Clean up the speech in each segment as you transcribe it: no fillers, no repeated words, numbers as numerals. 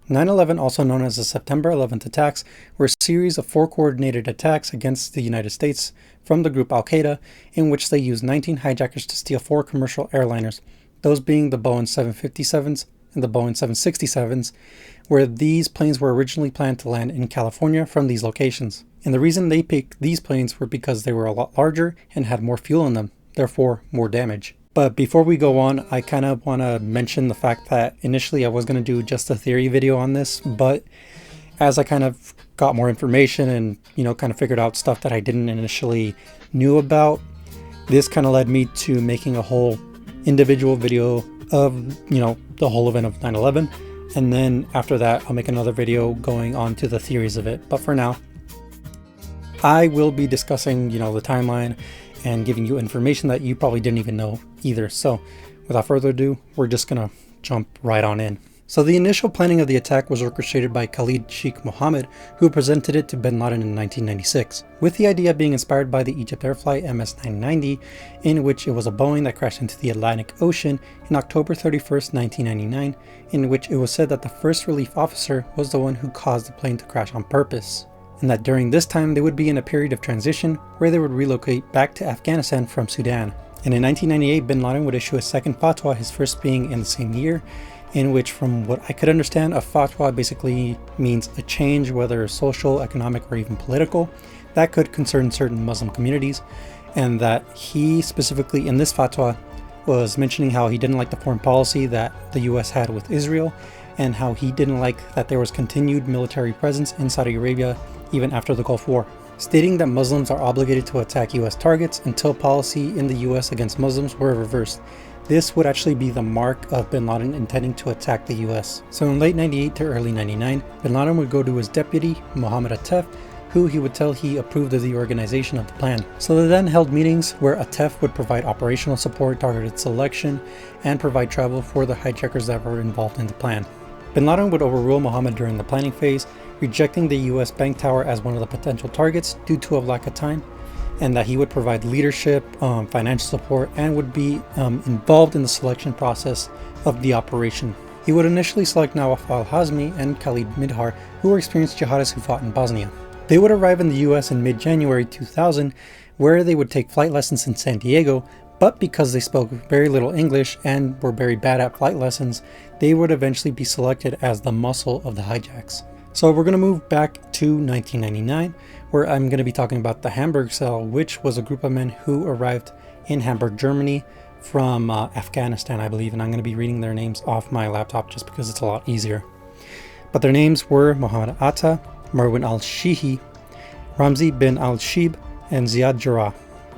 9/11, also known as the September 11th attacks, were a series of 4 coordinated attacks against the United States from the group al-Qaeda, in which they used 19 hijackers to steal 4 commercial airliners, those being the Boeing 757s and the Boeing 767s, where these planes were originally planned to land in California from these locations. And the reason they picked these planes were because they were a lot larger and had more fuel in them, therefore more damage. But before we go on, I kind of want to mention the fact that initially I was going to do just a theory video on this, but as I kind of got more information and, kind of figured out stuff that I didn't initially knew about, this kind of led me to making a whole individual video of, the whole event of 9/11. And then after that, I'll make another video going on to the theories of it. But for now, I will be discussing, the timeline and giving you information that you probably didn't even know either. So without further ado, we're just gonna jump right on in. So the initial planning of the attack was orchestrated by Khalid Sheikh Mohammed, who presented it to bin Laden in 1996, with the idea being inspired by the Egypt Air Flight MS-990, in which it was a Boeing that crashed into the Atlantic Ocean in October 31st, 1999, in which it was said that the first relief officer was the one who caused the plane to crash on purpose, and that during this time they would be in a period of transition where they would relocate back to Afghanistan from Sudan. And in 1998, bin Laden would issue a second fatwa, his first being in the same year, in which, from what I could understand, a fatwa basically means a change, whether social, economic, or even political, that could concern certain Muslim communities, and that he specifically in this fatwa was mentioning how he didn't like the foreign policy that the US had with Israel, and how he didn't like that there was continued military presence in Saudi Arabia even after the Gulf War, stating that Muslims are obligated to attack US targets until policy in the US against Muslims were reversed. This would actually be the mark of bin Laden intending to attack the US. So in late 98 to early 99, bin Laden would go to his deputy, Mohammed Atef, who he would tell he approved of the organization of the plan. So they then held meetings where Atef would provide operational support, targeted selection, and provide travel for the hijackers that were involved in the plan. Bin Laden would overrule Mohammed during the planning phase, rejecting the US bank tower as one of the potential targets due to a lack of time, and that he would provide leadership, financial support, and would be involved in the selection process of the operation. He would initially select Nawaf al-Hazmi and Khalid Midhar, who were experienced jihadists who fought in Bosnia. They would arrive in the US in mid-January 2000, where they would take flight lessons in San Diego, but because they spoke very little English and were very bad at flight lessons, they would eventually be selected as the muscle of the hijacks. So we're going to move back to 1999, where I'm going to be talking about the Hamburg Cell, which was a group of men who arrived in Hamburg, Germany from Afghanistan, I believe, and I'm going to be reading their names off my laptop just because it's a lot easier. But their names were Mohammed Atta, Marwan al-Shihi, Ramzi bin al-Shib, and Ziad Jarrah.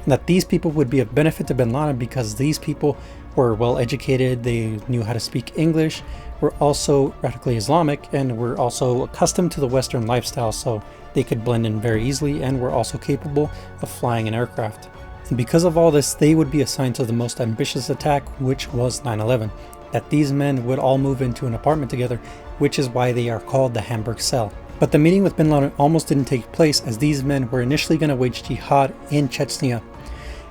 And that these people would be of benefit to bin Laden because these people were well educated, they knew how to speak English, were also radically Islamic, and were also accustomed to the Western lifestyle, so they could blend in very easily, and were also capable of flying an aircraft. And because of all this, they would be assigned to the most ambitious attack, which was 9/11. That these men would all move into an apartment together, which is why they are called the Hamburg Cell. But the meeting with bin Laden almost didn't take place, as these men were initially going to wage jihad in Chechnya,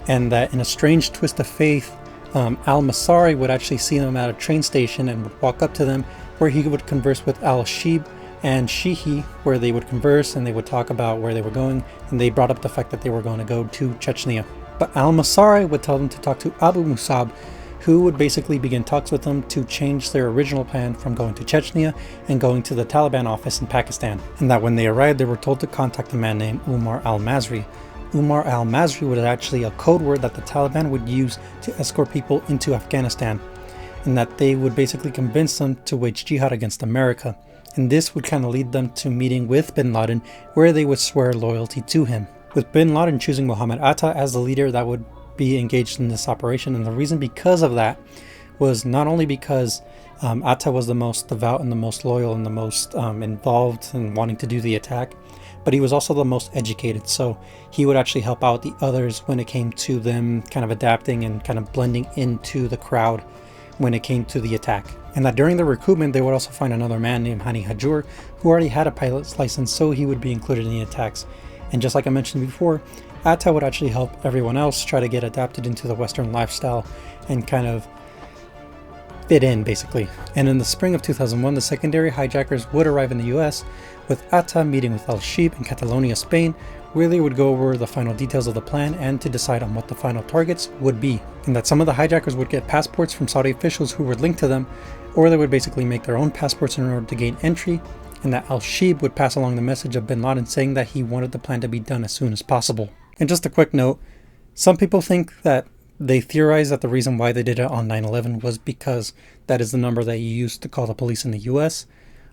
and that in a strange twist of fate, al-Masari would actually see them at a train station and would walk up to them, where he would converse with al-Shib and Shihi, where they would converse and they would talk about where they were going, and they brought up the fact that they were going to go to Chechnya. But al-Masari would tell them to talk to Abu Musab, who would basically begin talks with them to change their original plan from going to Chechnya and going to the Taliban office in Pakistan. And that when they arrived, they were told to contact a man named Umar al-Mazri. Umar al-Mazri was actually a code word that the Taliban would use to escort people into Afghanistan, and that they would basically convince them to wage jihad against America. And this would kind of lead them to meeting with bin Laden, where they would swear loyalty to him, with bin Laden choosing Mohammed Atta as the leader that would be engaged in this operation. And the reason because of that was not only because Atta was the most devout and the most loyal and the most involved in wanting to do the attack, but he was also the most educated, so he would actually help out the others when it came to them kind of adapting and kind of blending into the crowd when it came to the attack. And that during the recruitment, they would also find another man named Hani Hajur, who already had a pilot's license, so he would be included in the attacks. And just like I mentioned before, Atta would actually help everyone else try to get adapted into the Western lifestyle and kind of fit in, basically. And in the spring of 2001, the secondary hijackers would arrive in the US, with Atta meeting with al-Sheikh in Catalonia, Spain, where they would go over the final details of the plan and to decide on what the final targets would be. And that some of the hijackers would get passports from Saudi officials who were linked to them, or they would basically make their own passports in order to gain entry, and that al-Sheikh would pass along the message of bin Laden saying that he wanted the plan to be done as soon as possible. And just a quick note, some people think that they theorize that the reason why they did it on 9/11 was because that is the number that you use to call the police in the US,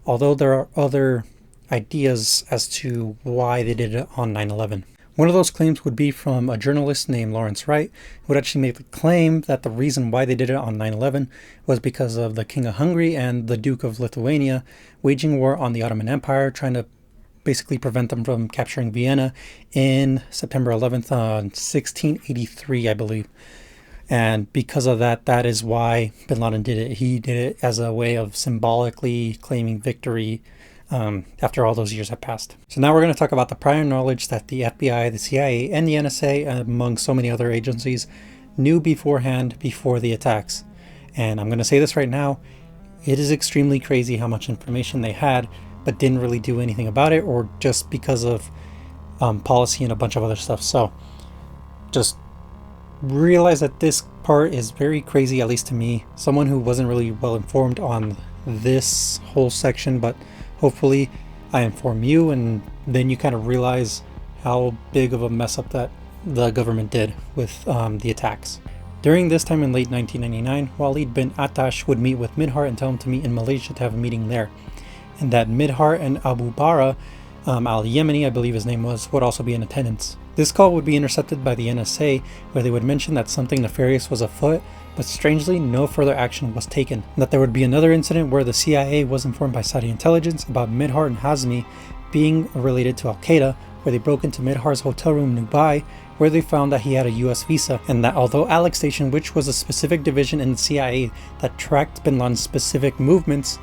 although there are other ideas as to why they did it on 9/11. One of those claims would be from a journalist named Lawrence Wright, who would actually make the claim that the reason why they did it on 9/11 was because of the King of Hungary and the Duke of Lithuania waging war on the Ottoman Empire, trying to basically prevent them from capturing Vienna in September 11th, 1683, I believe. And because of that, that is why bin Laden did it. He did it as a way of symbolically claiming victory after all those years have passed. So now we're going to talk about the prior knowledge that the FBI, the CIA, and the NSA, among so many other agencies, knew beforehand before the attacks. And I'm going to say this right now, it is extremely crazy how much information they had, but didn't really do anything about it, or just because of policy and a bunch of other stuff. So just realize that this part is very crazy, at least to me, someone who wasn't really well informed on this whole section, but hopefully I inform you, and then you kind of realize how big of a mess up that the government did with the attacks. During this time in late 1999, Walid bin Attash would meet with Midhar and tell him to meet in Malaysia to have a meeting there. And that Midhar and Abu Bara al-Yemeni, I believe his name was, would also be in attendance. This call would be intercepted by the NSA, where they would mention that something nefarious was afoot, but strangely no further action was taken. And that there would be another incident where the CIA was informed by Saudi intelligence about Midhar and Hazmi being related to al-Qaeda, where they broke into Midhar's hotel room in Dubai, where they found that he had a US visa, and that although Alex Station, which was a specific division in the CIA that tracked bin Laden's specific movements,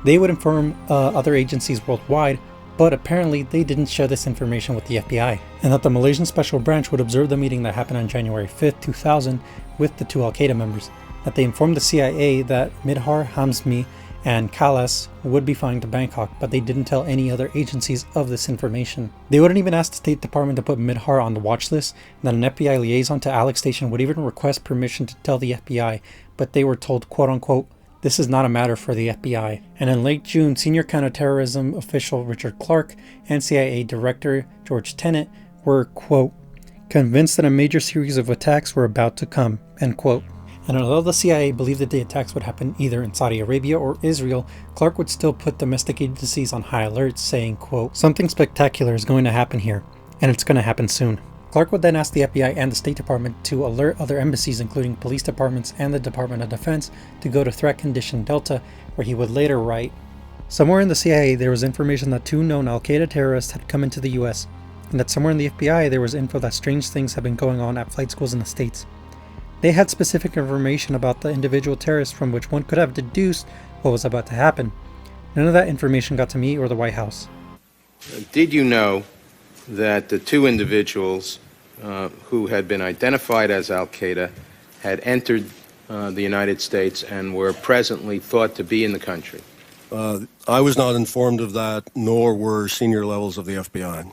they would inform other agencies worldwide, but apparently they didn't share this information with the FBI. And that the Malaysian Special Branch would observe the meeting that happened on January 5th, 2000 with the two al-Qaeda members. That they informed the CIA that Midhar, Hamzmi, and Kalas would be flying to Bangkok, but they didn't tell any other agencies of this information. They wouldn't even ask the State Department to put Midhar on the watch list, and that an FBI liaison to Alex Station would even request permission to tell the FBI, but they were told, quote unquote, this is not a matter for the FBI. And in late June, senior counterterrorism official Richard Clark and CIA Director George Tenet were, quote, convinced that a major series of attacks were about to come, end quote. And although the CIA believed that the attacks would happen either in Saudi Arabia or Israel, Clark would still put domestic agencies on high alert, saying, quote, something spectacular is going to happen here, and it's going to happen soon. Clark would then ask the FBI and the State Department to alert other embassies, including police departments and the Department of Defense, to go to Threat Condition Delta, where he would later write, somewhere in the CIA there was information that 2 known al-Qaeda terrorists had come into the US, and that somewhere in the FBI there was info that strange things had been going on at flight schools in the States. They had specific information about the individual terrorists from which one could have deduced what was about to happen. None of that information got to me or the White House. Did you know that the 2 individuals who had been identified as al-Qaeda had entered the United States and were presently thought to be in the country? I was not informed of that, nor were senior levels of the FBI.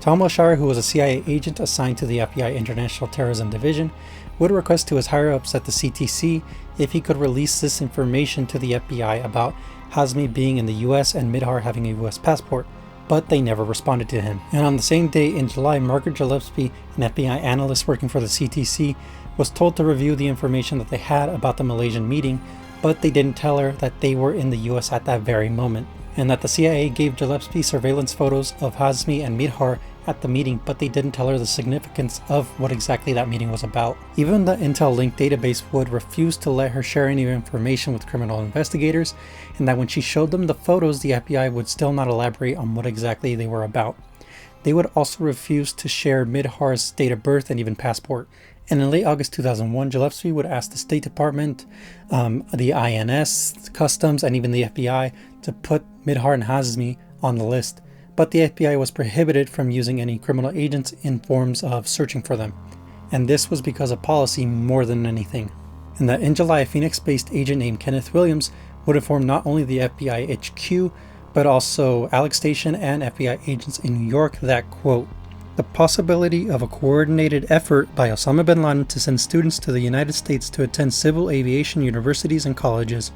Tom Wilshire, who was a CIA agent assigned to the FBI International Terrorism Division, would request to his higher-ups at the CTC if he could release this information to the FBI about Hazmi being in the US and Midhar having a US passport, but they never responded to him. And on the same day in July, Margaret Gillespie, an FBI analyst working for the CTC, was told to review the information that they had about the Malaysian meeting, but they didn't tell her that they were in the US at that very moment, and that the CIA gave Gillespie surveillance photos of Hazmi and Midhar at the meeting, but they didn't tell her the significance of what exactly that meeting was about. Even the Intel Link database would refuse to let her share any information with criminal investigators, and that when she showed them the photos, the FBI would still not elaborate on what exactly they were about. They would also refuse to share Midhar's date of birth and even passport. And in late August 2001, Gillespie would ask the State Department, the INS, Customs, and even the FBI to put Midhar and Hazmi on the list. But the FBI was prohibited from using any criminal agents in forms of searching for them. And this was because of policy more than anything. and that in July, a Phoenix-based agent named Kenneth Williams would inform not only the FBI HQ, but also Alex Station and FBI agents in New York that, quote, the possibility of a coordinated effort by Osama bin Laden to send students to the United States to attend civil aviation universities and colleges.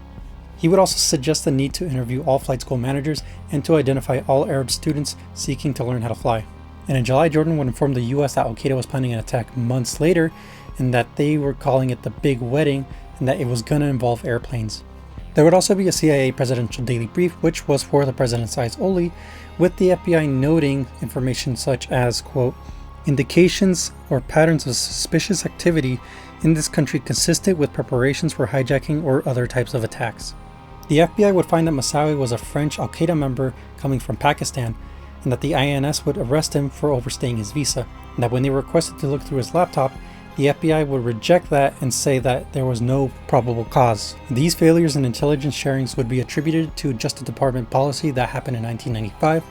He would also suggest the need to interview all flight school managers and to identify all Arab students seeking to learn how to fly. And in July, Jordan would inform the US that al-Qaeda was planning an attack months later and that they were calling it the Big Wedding and that it was going to involve airplanes. There would also be a CIA presidential daily brief, which was for the president's eyes only, with the FBI noting information such as, quote, indications or patterns of suspicious activity in this country consistent with preparations for hijacking or other types of attacks. The FBI would find that Moussaoui was a French al-Qaeda member coming from Pakistan, and that the INS would arrest him for overstaying his visa, and that when they were requested to look through his laptop, the FBI would reject that and say that there was no probable cause. These failures in intelligence sharings would be attributed to Justice Department policy that happened in 1995,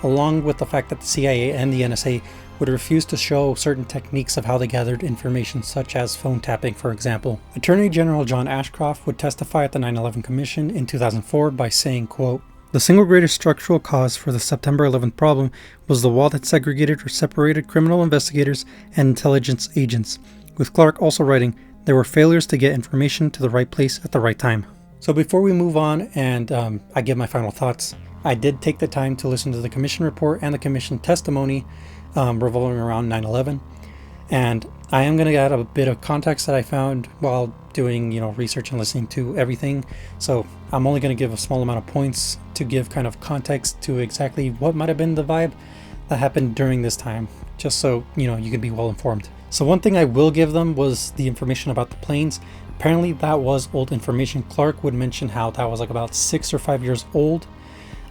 along with the fact that the CIA and the NSA would refuse to show certain techniques of how they gathered information, such as phone tapping, for example. Attorney General John Ashcroft would testify at the 9/11 Commission in 2004 by saying, quote, the single greatest structural cause for the September 11th problem was the wall that segregated or separated criminal investigators and intelligence agents, with Clark also writing, there were failures to get information to the right place at the right time. So before we move on and I give my final thoughts, I did take the time to listen to the commission report and the commission testimony revolving around 9/11, and I am going to add a bit of context that I found while doing research and listening to everything. So I'm only going to give a small amount of points to give kind of context to exactly what might have been the vibe that happened during this time, just so you can be well informed. So one thing I will give them was the information about the planes. Apparently that was old information. Clark would mention how that was like about 6 or 5 years old,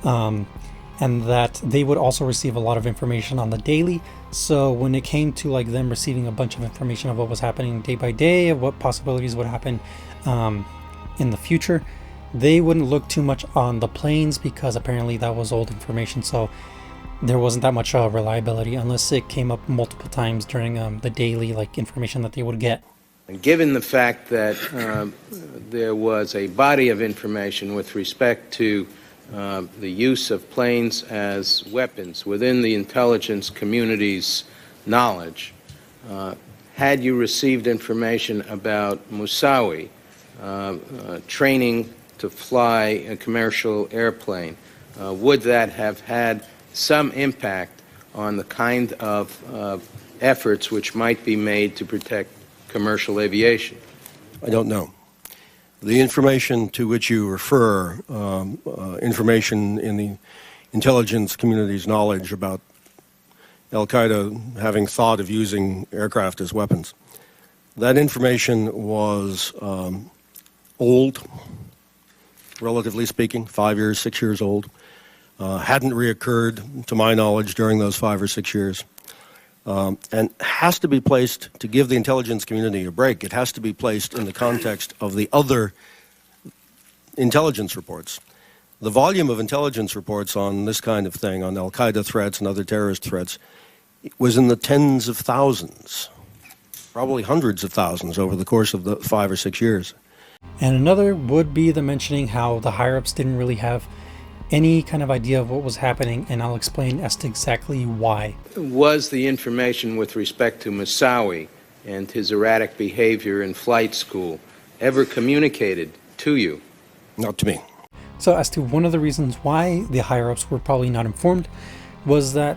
and that they would also receive a lot of information on the daily. So when it came to like them receiving a bunch of information of what was happening day by day, of what possibilities would happen in the future, they wouldn't look too much on the planes because apparently that was old information. So there wasn't that much reliability unless it came up multiple times during the daily information that they would get. Given the fact that there was a body of information with respect to the use of planes as weapons within the intelligence community's knowledge, had you received information about Moussaoui training to fly a commercial airplane, would that have had some impact on the kind of efforts which might be made to protect commercial aviation? I don't know. The information to which you refer, information in the intelligence community's knowledge about al-Qaeda having thought of using aircraft as weapons, that information was old, relatively speaking, 5 years, 6 years old. Hadn't reoccurred, to my knowledge, during those 5 or 6 years. And has to be placed, to give the intelligence community a break, it has to be placed in the context of the other intelligence reports. The volume of intelligence reports on this kind of thing, on al-Qaeda threats and other terrorist threats, was in the tens of thousands, probably hundreds of thousands over the course of the 5 or 6 years. And another would be the mentioning how the higher-ups didn't really have any kind of idea of what was happening, and I'll explain as to exactly why. Was the information with respect to Moussaoui and his erratic behavior in flight school ever communicated to you? Not to me. So as to one of the reasons why the higher-ups were probably not informed was that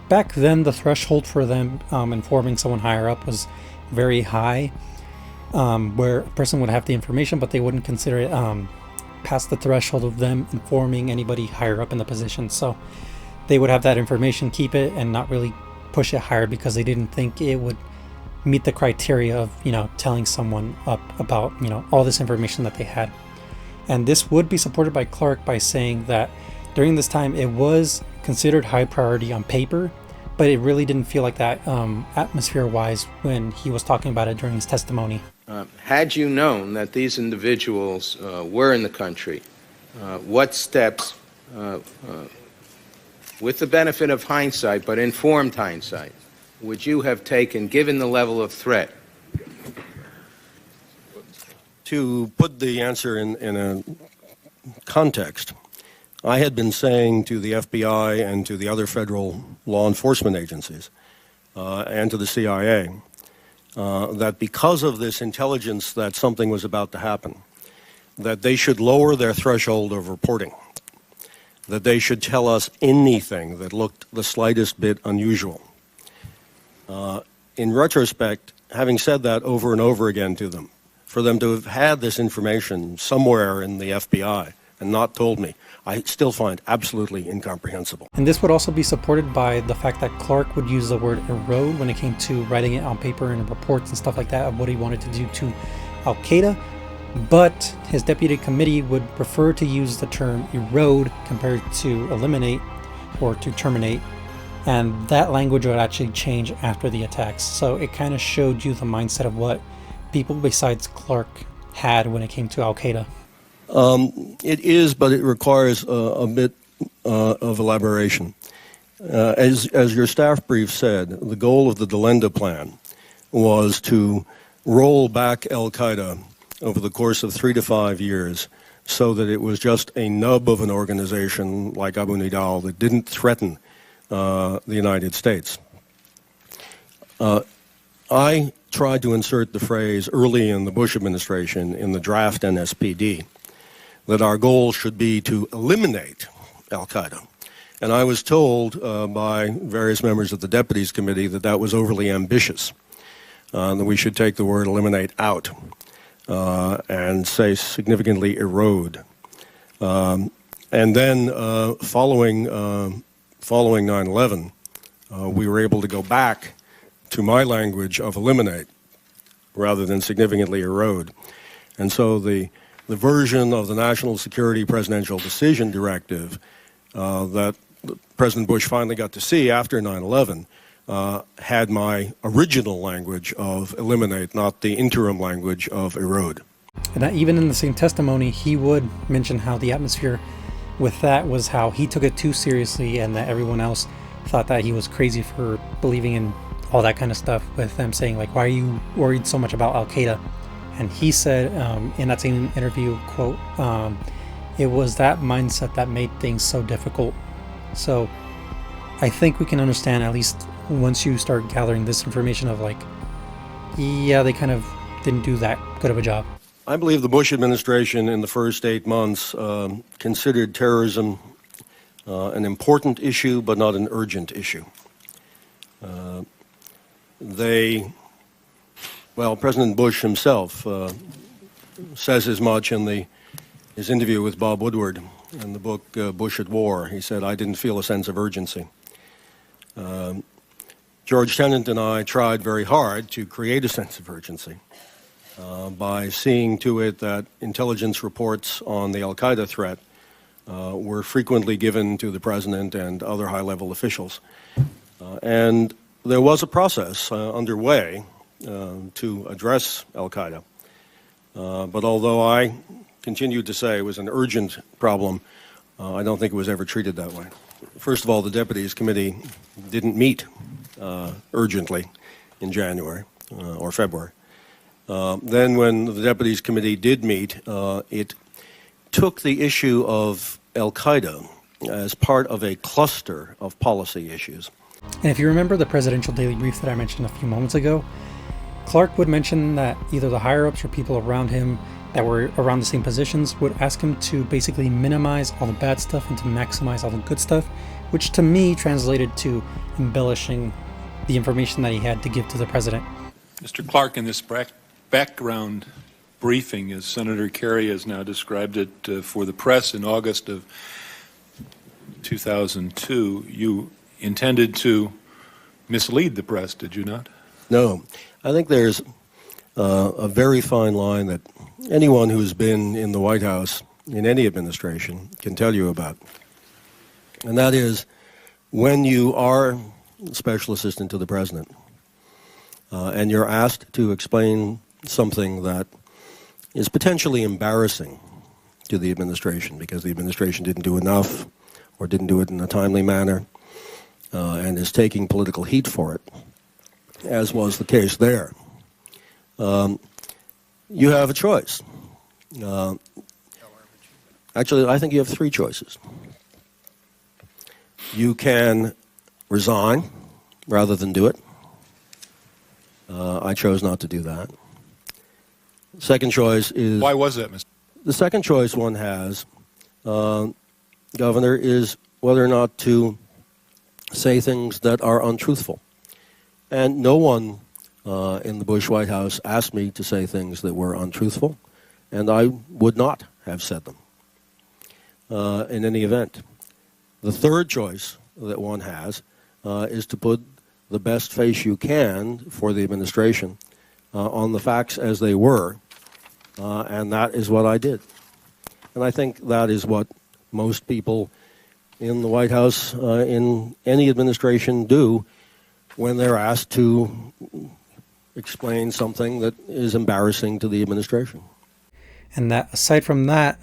back then the threshold for them informing someone higher up was very high, where a person would have the information but they wouldn't consider it past the threshold of them informing anybody higher up in the position. So they would have that information, keep it, and not really push it higher because they didn't think it would meet the criteria of telling someone up about all this information that they had. And this would be supported by Clark by saying that during this time it was considered high priority on paper, but it really didn't feel like that atmosphere wise when he was talking about it during his testimony. Had you known that these individuals were in the country, what steps, with the benefit of hindsight, but informed hindsight, would you have taken given the level of threat? to put the answer in a context, I had been saying to the FBI and to the other federal law enforcement agencies and to the CIA that because of this intelligence that something was about to happen, that they should lower their threshold of reporting, that they should tell us anything that looked the slightest bit unusual. In retrospect, having said that over and over again to them, for them to have had this information somewhere in the FBI and not told me, I still find absolutely incomprehensible. And this would also be supported by the fact that Clark would use the word erode when it came to writing it on paper and in reports and stuff like that of what he wanted to do to al-Qaeda. But his deputy committee would prefer to use the term erode compared to eliminate or to terminate. And that language would actually change after the attacks. So it kind of showed you the mindset of what people besides Clark had when it came to al-Qaeda. It is, but it requires a bit of elaboration. As your staff brief said, the goal of the Delenda plan was to roll back al-Qaeda over the course of 3 to 5 years so that it was just a nub of an organization like Abu Nidal that didn't threaten the United States. I tried to insert the phrase early in the Bush administration in the draft NSPD that our goal should be to eliminate al-Qaeda. And I was told by various members of the Deputies Committee that that was overly ambitious, that we should take the word eliminate out and say significantly erode. And then following 9/11, we were able to go back to my language of eliminate rather than significantly erode. And so the version of the National Security Presidential Decision Directive that President Bush finally got to see after 9/11 had my original language of eliminate, not the interim language of erode. And that even in the same testimony, he would mention how the atmosphere with that was how he took it too seriously and that everyone else thought that he was crazy for believing in all that kind of stuff, with them saying like, why are you worried so much about al-Qaeda? And he said in that same interview, quote, it was that mindset that made things so difficult. So I think we can understand, at least once you start gathering this information, of like, yeah, they kind of didn't do that good of a job. I believe the Bush administration in the first 8 months considered terrorism an important issue, but not an urgent issue. President Bush himself says as much in his interview with Bob Woodward in the book Bush at War. He said, I didn't feel a sense of urgency. George Tenet and I tried very hard to create a sense of urgency by seeing to it that intelligence reports on the al-Qaeda threat were frequently given to the president and other high-level officials. And there was a process underway to address al-Qaeda. But although I continued to say it was an urgent problem, I don't think it was ever treated that way. First of all, the Deputies Committee didn't meet urgently in January or February. Then when the Deputies Committee did meet, it took the issue of al-Qaeda as part of a cluster of policy issues. And if you remember the presidential daily brief that I mentioned a few moments ago, Clark would mention that either the higher-ups or people around him that were around the same positions would ask him to basically minimize all the bad stuff and to maximize all the good stuff, which to me translated to embellishing the information that he had to give to the president. Mr. Clark, in this background briefing, as Senator Kerry has now described it for the press in August of 2002, you intended to mislead the press, did you not? No. I think there's a very fine line that anyone who's been in the White House in any administration can tell you about. And that is, when you are special assistant to the president and you're asked to explain something that is potentially embarrassing to the administration because the administration didn't do enough or didn't do it in a timely manner and is taking political heat for it, as was the case there, you have a choice. Actually, I think you have three choices. You can resign rather than do it. I chose not to do that. Second choice is... Why was that, Mr.? The second choice one has, Governor, is whether or not to say things that are untruthful. And no one in the Bush White House asked me to say things that were untruthful, and I would not have said them in any event. The third choice that one has is to put the best face you can for the administration on the facts as they were, and that is what I did. And I think that is what most people in the White House, in any administration, do when they're asked to explain something that is embarrassing to the administration. And that, aside from that,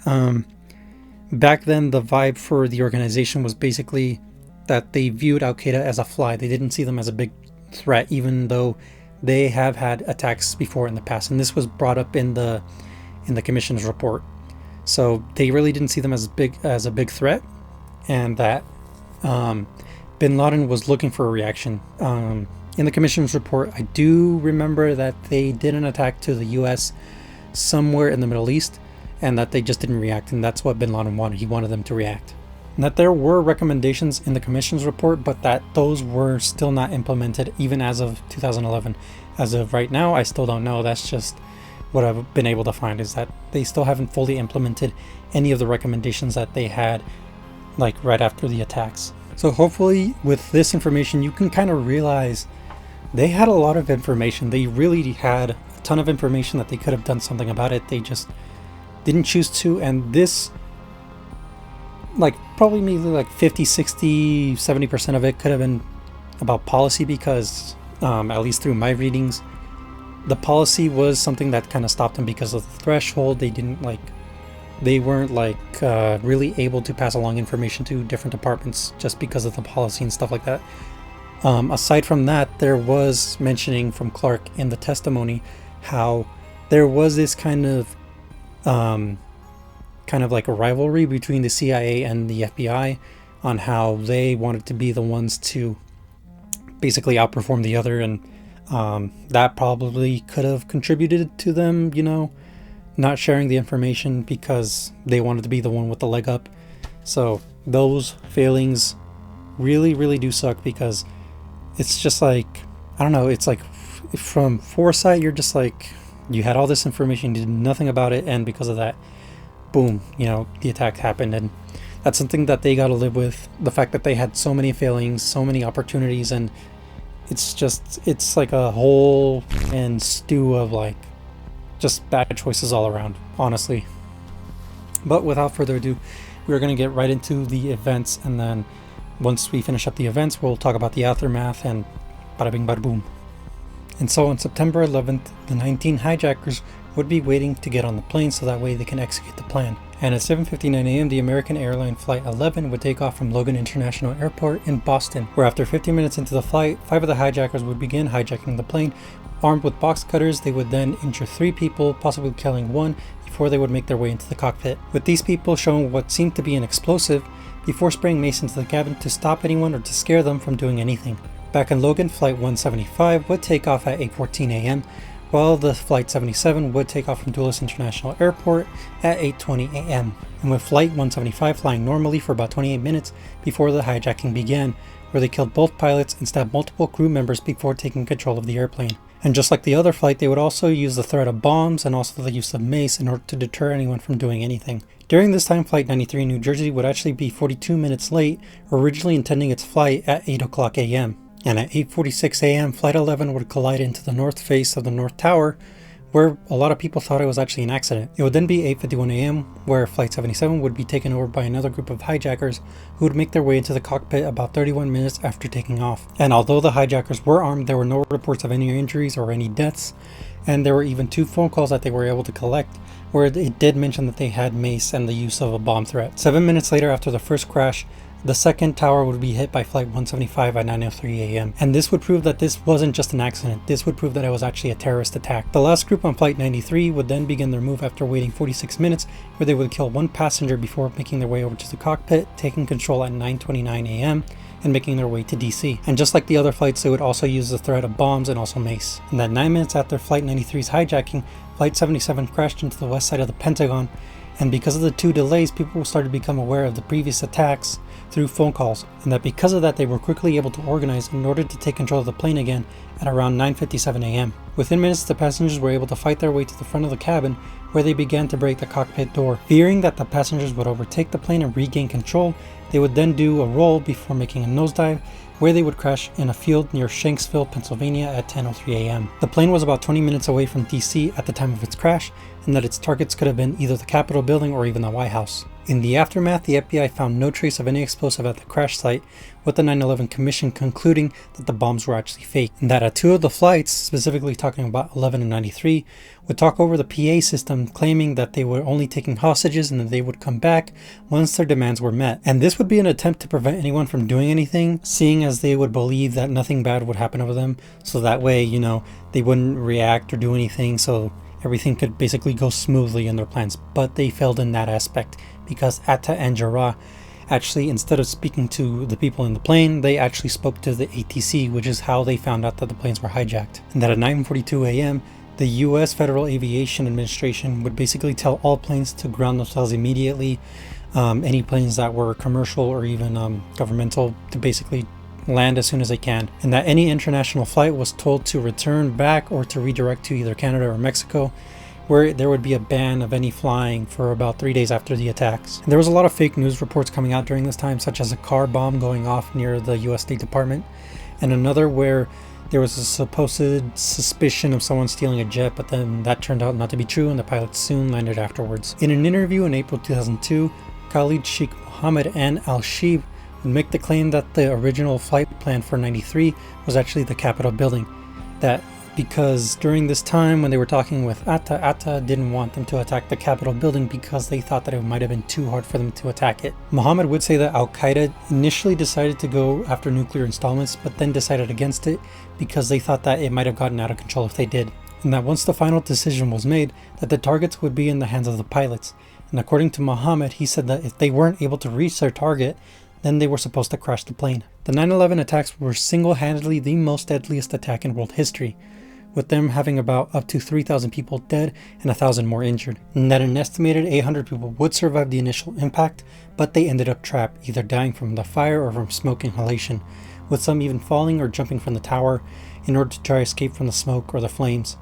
back then the vibe for the organization was basically that they viewed al-Qaeda as a fly. They didn't see them as a big threat, even though they have had attacks before in the past. And this was brought up in the commission's report. So they really didn't see them as a big threat, and that bin Laden was looking for a reaction. In the commission's report, I do remember that they did an attack to the U.S. somewhere in the Middle East, and that they just didn't react, and that's what bin Laden wanted. He wanted them to react. And that there were recommendations in the commission's report, but that those were still not implemented even as of 2011. As of right now, I still don't know. That's just what I've been able to find, is that they still haven't fully implemented any of the recommendations that they had like right after the attacks. So hopefully with this information, you can kind of realize they had a lot of information. They really had a ton of information that they could have done something about it. They just didn't choose to. And this, like, probably maybe like 50, 60, 70% of it could have been about policy, because at least through my readings, the policy was something that kind of stopped them because of the threshold. They weren't really able to pass along information to different departments just because of the policy and stuff like that. Aside from that, there was mentioning from Clark in the testimony how there was this kind of like a rivalry between the CIA and the FBI on how they wanted to be the ones to basically outperform the other, and that probably could have contributed to them, not sharing the information because they wanted to be the one with the leg up. So those failings really, really do suck, because it's just like, I don't know, it's like from foresight, you're just like, you had all this information, you did nothing about it, and because of that, boom, the attack happened. And that's something that they got to live with, the fact that they had so many failings, so many opportunities, and it's like a whole and stew of like just bad choices all around, honestly. But without further ado, we're going to get right into the events, and then once we finish up the events, we'll talk about the aftermath, and bada bing bada boom. And so on September 11th, the 19 hijackers would be waiting to get on the plane so that way they can execute the plan. And at 7:59 a.m., the American airline Flight 11 would take off from Logan International Airport in Boston, where after 15 minutes into the flight, 5 of the hijackers would begin hijacking the plane. Armed with box cutters, they would then injure 3 people, possibly killing 1, before they would make their way into the cockpit, with these people showing what seemed to be an explosive before spraying mace into the cabin to stop anyone or to scare them from doing anything. Back in Logan, Flight 175 would take off at 8:14 a.m., while the Flight 77 would take off from Dulles International Airport at 8:20 a.m., and with Flight 175 flying normally for about 28 minutes before the hijacking began, where they killed both pilots and stabbed multiple crew members before taking control of the airplane. And just like the other flight, they would also use the threat of bombs and also the use of mace in order to deter anyone from doing anything. During this time, Flight 93 in New Jersey would actually be 42 minutes late, originally intending its flight at 8 o'clock a.m. And at 8:46 a.m., Flight 11 would collide into the north face of the North Tower, where a lot of people thought it was actually an accident. It would then be 8:51 a.m., where Flight 77 would be taken over by another group of hijackers who would make their way into the cockpit about 31 minutes after taking off. And although the hijackers were armed, there were no reports of any injuries or any deaths, and there were even 2 phone calls that they were able to collect, where it did mention that they had mace and the use of a bomb threat. 7 minutes later, after the first crash, The second tower would be hit by Flight 175 at 9:03 a.m. And this would prove that this wasn't just an accident. This would prove that it was actually a terrorist attack. The last group on Flight 93 would then begin their move after waiting 46 minutes, where they would kill one passenger before making their way over to the cockpit, taking control at 9:29 a.m. and making their way to DC. And just like the other flights, they would also use the threat of bombs and also mace. And that 9 minutes after Flight 93's hijacking, Flight 77 crashed into the west side of the Pentagon. And because of the 2 delays, people started to become aware of the previous attacks through phone calls, and that because of that, they were quickly able to organize in order to take control of the plane again at around 9:57 a.m. Within minutes, the passengers were able to fight their way to the front of the cabin, where they began to break the cockpit door. Fearing that the passengers would overtake the plane and regain control, they would then do a roll before making a nosedive, where they would crash in a field near Shanksville, Pennsylvania at 10:03 a.m. The plane was about 20 minutes away from DC at the time of its crash, and that its targets could have been either the Capitol building or even the White House. In the aftermath, the FBI found no trace of any explosive at the crash site, with the 9/11 Commission concluding that the bombs were actually fake, and that at 2 of the flights, specifically talking about 11 and 93, would talk over the PA system claiming that they were only taking hostages and that they would come back once their demands were met. And this would be an attempt to prevent anyone from doing anything, seeing as they would believe that nothing bad would happen to them, so that way, they wouldn't react or do anything, so everything could basically go smoothly in their plans. But they failed in that aspect, because Atta and Jarrah actually, instead of speaking to the people in the plane, they actually spoke to the ATC, which is how they found out that the planes were hijacked. And that at 9:42 a.m., the US Federal Aviation Administration would basically tell all planes to ground themselves immediately, any planes that were commercial or even governmental to basically land as soon as they can, and that any international flight was told to return back or to redirect to either Canada or Mexico, where there would be a ban of any flying for about 3 days after the attacks. And there was a lot of fake news reports coming out during this time, such as a car bomb going off near the US State Department, and another where there was a supposed suspicion of someone stealing a jet, but then that turned out not to be true, and the pilots soon landed afterwards. In an interview in April 2002, Khalid Sheikh Mohammed and Al-Shib would make the claim that the original flight plan for 93 was actually the Capitol building. That because during this time when they were talking with Atta didn't want them to attack the Capitol building because they thought that it might have been too hard for them to attack it. Mohammed would say that al-Qaeda initially decided to go after nuclear installments, but then decided against it because they thought that it might have gotten out of control if they did. And that once the final decision was made, that the targets would be in the hands of the pilots. And according to Mohammed, he said that if they weren't able to reach their target, then they were supposed to crash the plane. The 9/11 attacks were single-handedly the most deadliest attack in world history, with them having about up to 3,000 people dead and 1,000 more injured. And that an estimated 800 people would survive the initial impact, but they ended up trapped, either dying from the fire or from smoke inhalation, with some even falling or jumping from the tower in order to try to escape from the smoke or the flames.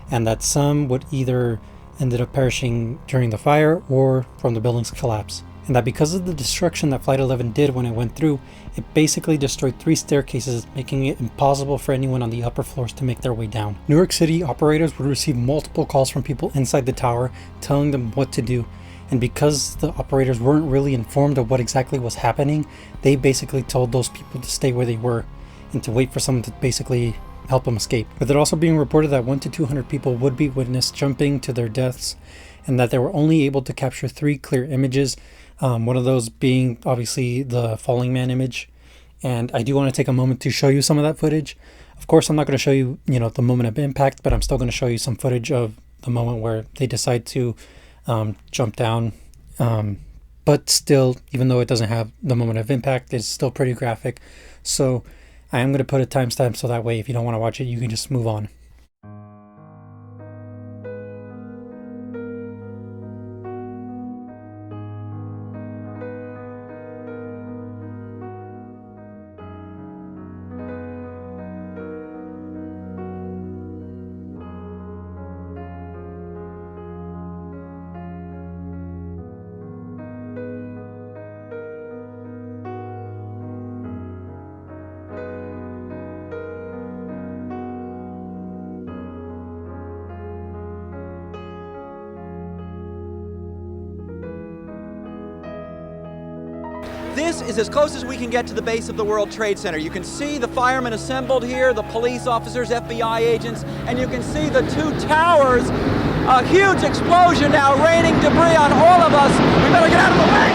And that some would either ended up perishing during the fire or from the building's collapse. And that because of the destruction that Flight 11 did when it went through, it basically destroyed 3 staircases, making it impossible for anyone on the upper floors to make their way down. New York City operators would receive multiple calls from people inside the tower telling them what to do. And because the operators weren't really informed of what exactly was happening, they basically told those people to stay where they were and to wait for someone to basically help them escape. With it also being reported that 100 to 200 people would be witnessed jumping to their deaths, and that they were only able to capture 3 clear images, one of those being obviously the falling man image. And I do want to take a moment to show you some of that footage. Of course, I'm not going to show you, the moment of impact, but I'm still going to show you some footage of the moment where they decide to jump down. But still, even though it doesn't have the moment of impact, it's still pretty graphic. So I am going to put a timestamp so that way if you don't want to watch it, you can just move on. This is as close as we can get to the base of the World Trade Center. You can see the firemen assembled here, the police officers, FBI agents, and you can see the 2 towers. A huge explosion now raining debris on all of us. We better get out of the way!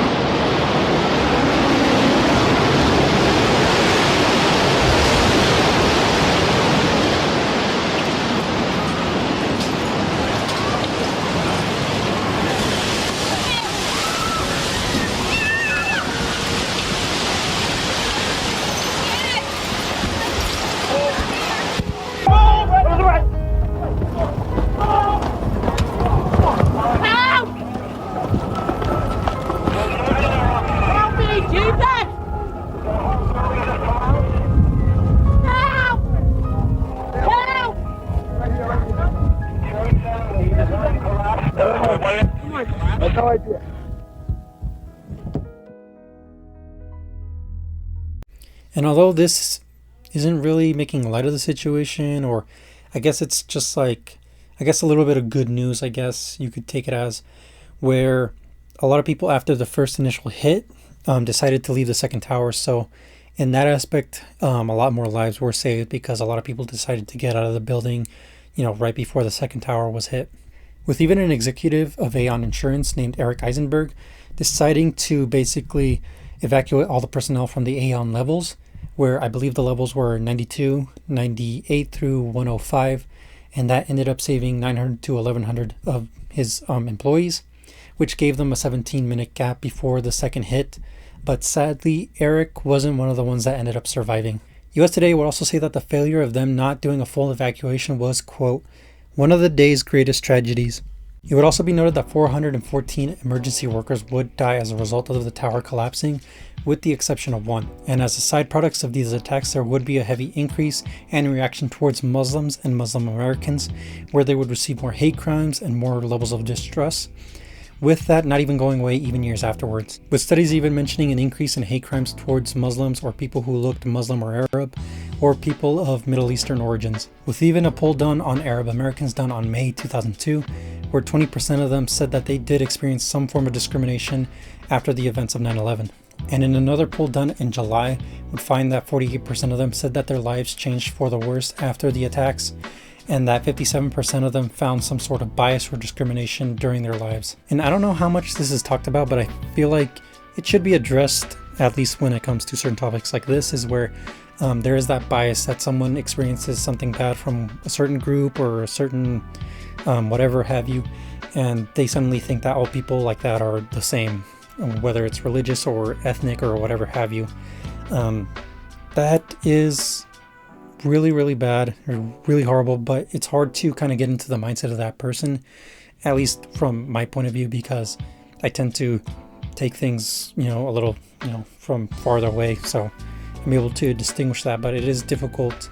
No idea. And although this isn't really making light of the situation, or I guess it's just like, I guess a little bit of good news, I guess you could take it as, where a lot of people after the first initial hit decided to leave the second tower. So in that aspect, a lot more lives were saved because a lot of people decided to get out of the building, right before the second tower was hit. With even an executive of Aon Insurance named Eric Eisenberg deciding to basically evacuate all the personnel from the Aon levels, where I believe the levels were 92, 98 through 105, and that ended up saving 900 to 1100 of his employees, which gave them a 17-minute gap before the second hit. But sadly, Eric wasn't one of the ones that ended up surviving. US Today would also say that the failure of them not doing a full evacuation was, quote, one of the day's greatest tragedies. It would also be noted that 414 emergency workers would die as a result of the tower collapsing, with the exception of one. And as a side products of these attacks, there would be a heavy increase and reaction towards Muslims and Muslim Americans, where they would receive more hate crimes and more levels of distrust, with that not even going away even years afterwards. With studies even mentioning an increase in hate crimes towards Muslims or people who looked Muslim or Arab, or people of Middle Eastern origins. With even a poll done on Arab Americans done on May 2002, where 20% of them said that they did experience some form of discrimination after the events of 9/11. And in another poll done in July, would find that 48% of them said that their lives changed for the worse after the attacks, and that 57% of them found some sort of bias or discrimination during their lives. And I don't know how much this is talked about, but I feel like it should be addressed, at least when it comes to certain topics like this, is where there is that bias that someone experiences something bad from a certain group or a certain whatever have you, and they suddenly think that all people like that are the same, whether it's religious or ethnic or whatever have you. That is really, really bad, or really horrible, but it's hard to kind of get into the mindset of that person, at least from my point of view, because I tend to take things, a little, from farther away, so I'm able to distinguish that. But it is difficult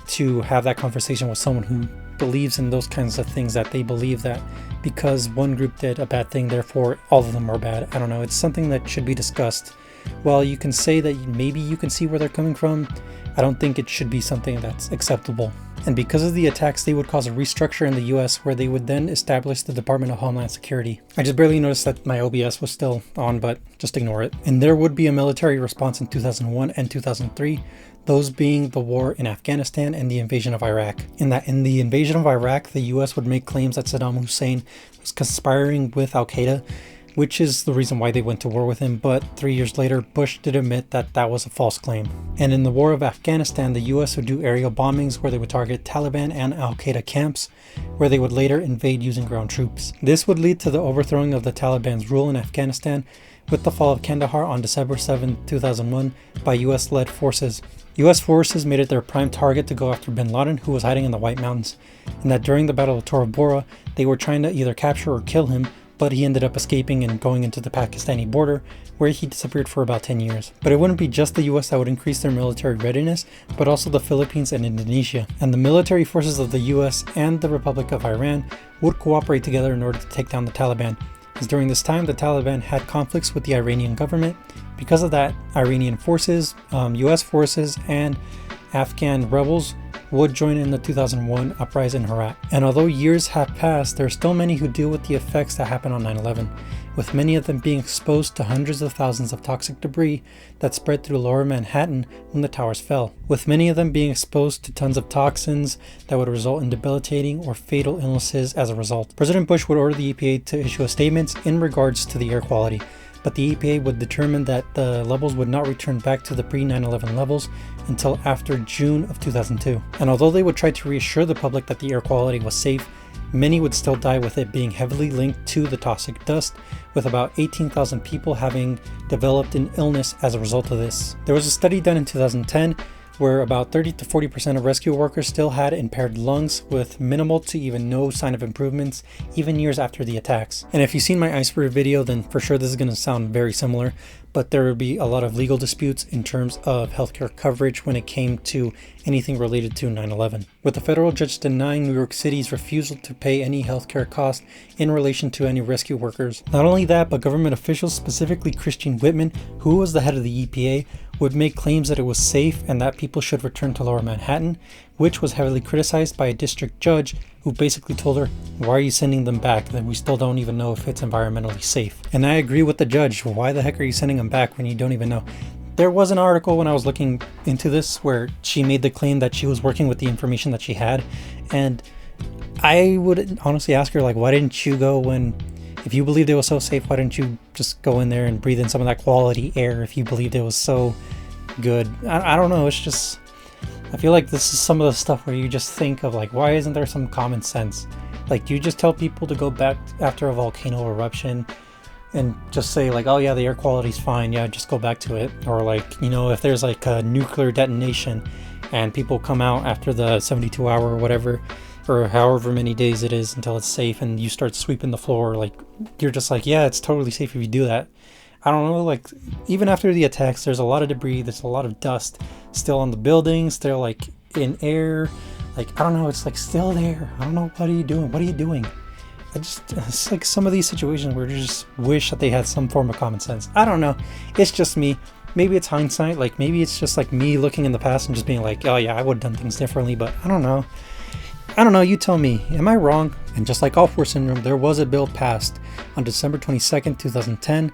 to have that conversation with someone who believes in those kinds of things, that they believe that because one group did a bad thing, therefore all of them are bad. I don't know, it's something that should be discussed. While you can say that maybe you can see where they're coming from, I don't think it should be something that's acceptable. And because of the attacks, they would cause a restructure in the US, where they would then establish the Department of Homeland Security. I just barely noticed that my OBS was still on, but just ignore it. And there would be a military response in 2001 and 2003, those being the war in Afghanistan and the invasion of Iraq. In the invasion of Iraq, the US would make claims that Saddam Hussein was conspiring with al-Qaeda, which is the reason why they went to war with him, but 3 years later, Bush did admit that that was a false claim. And in the war of Afghanistan, the US would do aerial bombings where they would target Taliban and al-Qaeda camps, where they would later invade using ground troops. This would lead to the overthrowing of the Taliban's rule in Afghanistan, with the fall of Kandahar on December 7, 2001 by US-led forces. US forces made it their prime target to go after bin Laden, who was hiding in the White Mountains, and that during the Battle of Tora Bora, they were trying to either capture or kill him, but he ended up escaping and going into the Pakistani border, where he disappeared for about 10 years. But it wouldn't be just the US that would increase their military readiness, but also the Philippines and Indonesia. And the military forces of the US and the Republic of Iran would cooperate together in order to take down the Taliban, as during this time the Taliban had conflicts with the Iranian government. Because of that, Iranian forces, US forces, and Afghan rebels would join in the 2001 uprising in Herat. And although years have passed, there are still many who deal with the effects that happened on 9/11, with many of them being exposed to hundreds of thousands of toxic debris that spread through lower Manhattan when the towers fell, with many of them being exposed to tons of toxins that would result in debilitating or fatal illnesses as a result. President Bush would order the EPA to issue a statement in regards to the air quality, but the EPA would determine that the levels would not return back to the pre-9/11 levels until after June of 2002. And although they would try to reassure the public that the air quality was safe, many would still die, with it being heavily linked to the toxic dust, with about 18,000 people having developed an illness as a result of this. There was a study done in 2010 where about 30 to 40% of rescue workers still had impaired lungs with minimal to even no sign of improvements even years after the attacks. And if you've seen my iceberg video, then for sure this is going to sound very similar, but there would be a lot of legal disputes in terms of healthcare coverage when it came to anything related to 9/11, with the federal judge denying New York City's refusal to pay any healthcare cost in relation to any rescue workers. Not only that, but government officials, specifically Christian Whitman, who was the head of the EPA, would make claims that it was safe and that people should return to Lower Manhattan, which was heavily criticized by a district judge who basically told her, why are you sending them back? That we still don't even know if it's environmentally safe. And I agree with the judge. Why the heck are you sending them back when you don't even know? There was an article when I was looking into this where she made the claim that she was working with the information that she had. And I would honestly ask her, like, why didn't you go when, if you believed it was so safe, why didn't you just go in there and breathe in some of that quality air if you believed it was so good? I don't know. It's just, I feel like this is some of the stuff where you just think of like, why isn't there some common sense? Like, do you just tell people to go back after a volcano eruption and just say like, oh yeah, the air quality's fine, yeah, just go back to it? Or like, you know, if there's like a nuclear detonation and people come out after the 72-hour or whatever, or however many days it is until it's safe, and you start sweeping the floor, like, you're just like, yeah, it's totally safe if you do that. I don't know, like, even after the attacks, there's a lot of debris, there's a lot of dust still on the buildings, still like in air, like, I don't know, it's like still there. I don't know, what are you doing? It's like some of these situations where you just wish that they had some form of common sense. I don't know, it's just me. Maybe it's hindsight, like maybe it's just like me looking in the past and just being like, oh yeah, I would have done things differently, but I don't know, you tell me, am I wrong? And just like Gulf War Syndrome, there was a bill passed on December 22nd, 2010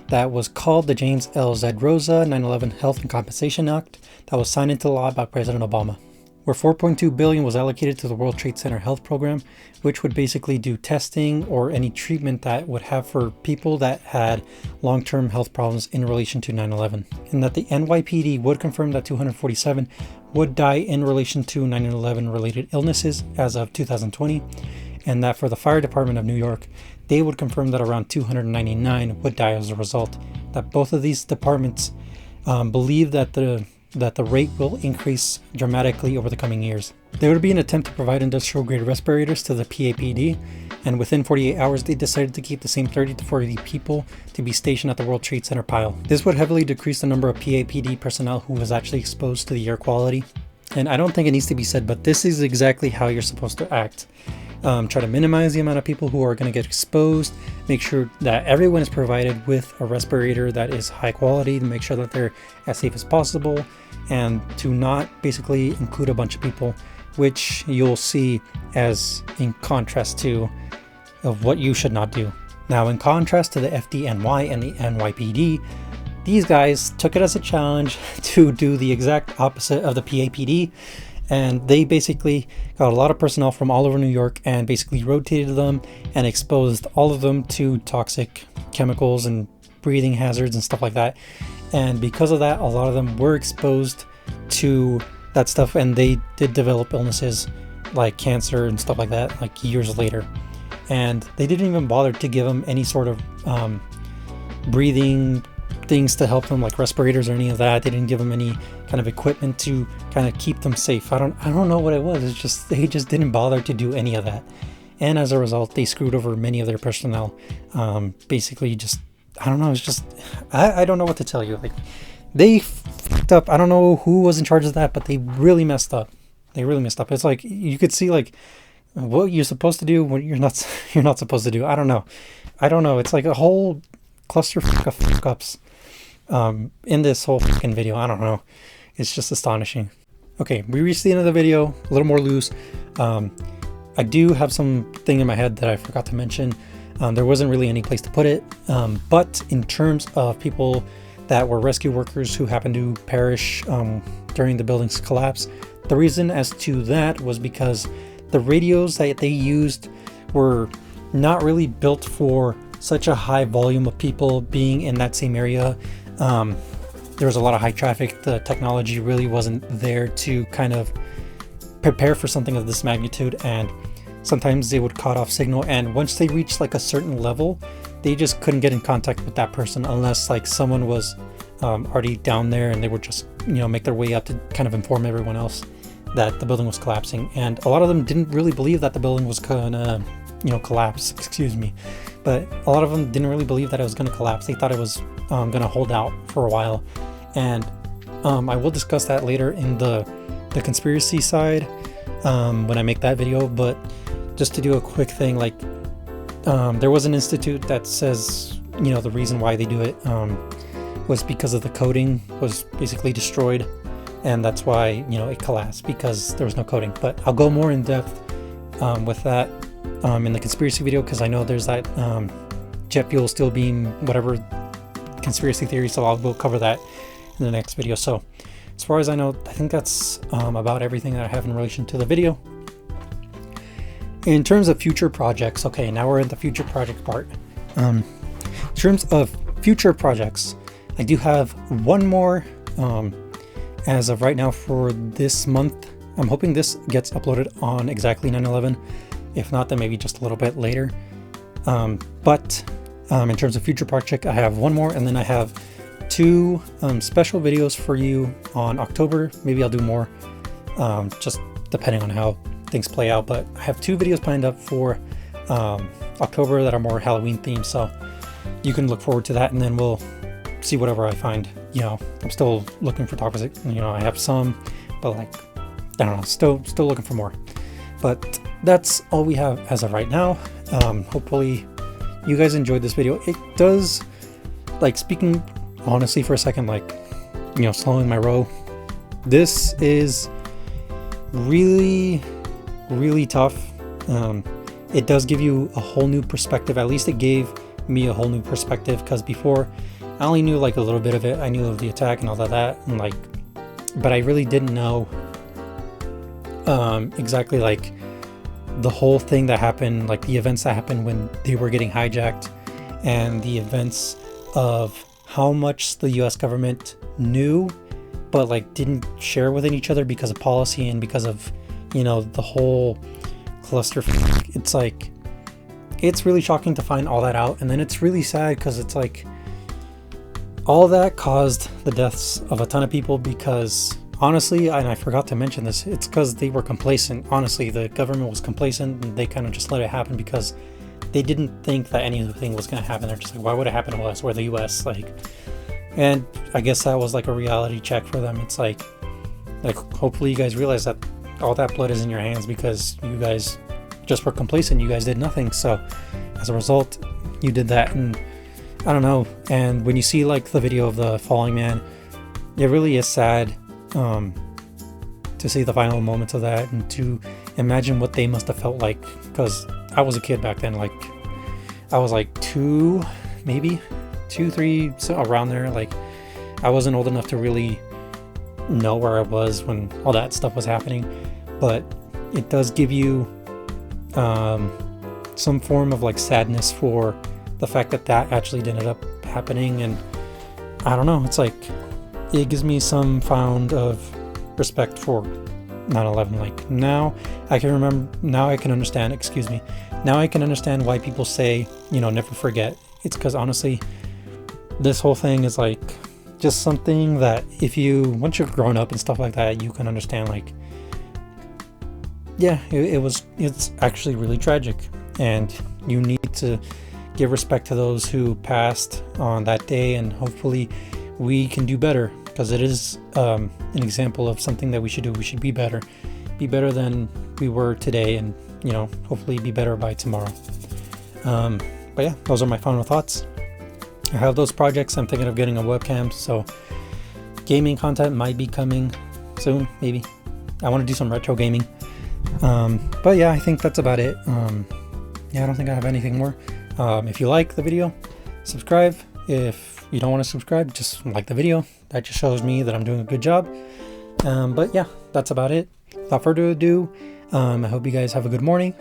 that was called the James L. Rosa 9/11 Health and Compensation Act that was signed into law by President Obama, where $4.2 billion was allocated to the World Trade Center Health Program, which would basically do testing or any treatment that would have for people that had long-term health problems in relation to 9/11. And that the NYPD would confirm that 247 would die in relation to 9/11 related illnesses as of 2020, and that for the Fire Department of New York, they would confirm that around 299 would die as a result. That both of these departments believe that the rate will increase dramatically over the coming years. There would be an attempt to provide industrial grade respirators to the PAPD, and within 48 hours they decided to keep the same 30 to 40 people to be stationed at the World Trade Center pile. This would heavily decrease the number of PAPD personnel who was actually exposed to the air quality. And I don't think it needs to be said, but this is exactly how you're supposed to act. Try to minimize the amount of people who are going to get exposed, make sure that everyone is provided with a respirator that is high quality, to make sure that they're as safe as possible, and to not basically include a bunch of people, which you'll see as in contrast to of what you should not do. Now, in contrast to the FDNY and the NYPD, these guys took it as a challenge to do the exact opposite of the PAPD, and they basically got a lot of personnel from all over New York and basically rotated them and exposed all of them to toxic chemicals and breathing hazards and stuff like that. And because of that, a lot of them were exposed to that stuff, and they did develop illnesses like cancer and stuff like that, like years later. And they didn't even bother to give them any sort of breathing things to help them, like respirators or any of that. They didn't give them any kind of equipment to kind of keep them safe. I don't know what it was. It's just, they just didn't bother to do any of that. And as a result, they screwed over many of their personnel. Basically just, I don't know, it's just, I don't know what to tell you. Like, they fucked up. I don't know who was in charge of that, but they really messed up. It's like, you could see like what you're supposed to do, what you're not supposed to do. I don't know. It's like a whole cluster of fuck ups in this whole fucking video. I don't know. It's just astonishing. Okay, we reached the end of the video, a little more loose. I do have something in my head that I forgot to mention. There wasn't really any place to put it, but in terms of people that were rescue workers who happened to perish during the building's collapse, the reason as to that was because the radios that they used were not really built for such a high volume of people being in that same area. There was a lot of high traffic. The technology really wasn't there to kind of prepare for something of this magnitude, and sometimes they would cut off signal, and once they reached like a certain level, they just couldn't get in contact with that person unless like someone was already down there and they were just make their way up to kind of inform everyone else that the building was collapsing. And a lot of them didn't really believe that the building was gonna, collapse, excuse me. But a lot of them didn't really believe that it was gonna collapse. They thought it was gonna hold out for a while. And I will discuss that later in the conspiracy side when I make that video. But just to do a quick thing, like there was an institute that says, the reason why they do it was because of the coating was basically destroyed. And that's why, it collapsed, because there was no coating. But I'll go more in depth with that in the conspiracy video, because I know there's that jet fuel, steel beam, whatever conspiracy theory. So we'll cover that in the next video. So as far as I know, I think that's about everything that I have in relation to the video. In terms of future projects, okay, now we're in the future project part. In terms of future projects, I do have one more as of right now for this month. I'm hoping this gets uploaded on exactly 9/11. If not, then maybe just a little bit later. But in terms of future project, I have one more, and then I have two special videos for you on October. Maybe I'll do more, just depending on how things play out. But I have two videos planned up for October that are more Halloween themed, so you can look forward to that, and then we'll see whatever I find. I'm still looking for topics. I have some, but I don't know, still looking for more. But that's all we have as of right now. Hopefully you guys enjoyed this video. It does, speaking honestly for a second, slowing my row, this is really, really tough. It does give you a whole new perspective. At least it gave me a whole new perspective, because before I only knew a little bit of it. I knew of the attack and all of that, and but I really didn't know exactly the whole thing that happened, the events that happened when they were getting hijacked, and the events of how much the US government knew but didn't share with each other because of policy and because of the whole cluster. It's really shocking to find all that out, and then it's really sad because it's all that caused the deaths of a ton of people, because honestly, and I forgot to mention this, it's because they were complacent. Honestly, the government was complacent, and they kind of just let it happen because they didn't think that anything was going to happen. They're just why would it happen to us? We're the US. And I guess that was a reality check for them. It's hopefully you guys realize that all that blood is in your hands because you guys just were complacent. You guys did nothing. So as a result, you did that. And I don't know. And when you see the video of the falling man, it really is sad to see the final moments of that, and to imagine what they must have felt like, because I was a kid back then. I was 2, maybe 2, 3, so around there. I wasn't old enough to really know where I was when all that stuff was happening, but it does give you some form of sadness for the fact that actually ended up happening. And I don't know, it gives me some found of respect for 9/11. Now I can remember, now I can understand why people say, never forget. It's because honestly, this whole thing is just something that once you're grown up and stuff like that, you can understand it's actually really tragic, and you need to give respect to those who passed on that day, and hopefully we can do better, because it is an example of something that we should do. We should be better than we were today, and hopefully be better by tomorrow. But yeah, those are my final thoughts. I have those projects. I'm thinking of getting a webcam, so gaming content might be coming soon, maybe. I want to do some retro gaming. But yeah, I think that's about it. I don't think I have anything more. If you like the video, subscribe. If you don't want to subscribe, just like the video. That just shows me that I'm doing a good job. But yeah, that's about it. Without further ado, I hope you guys have a good morning,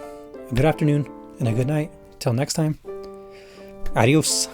a good afternoon, and a good night. Till next time, adios.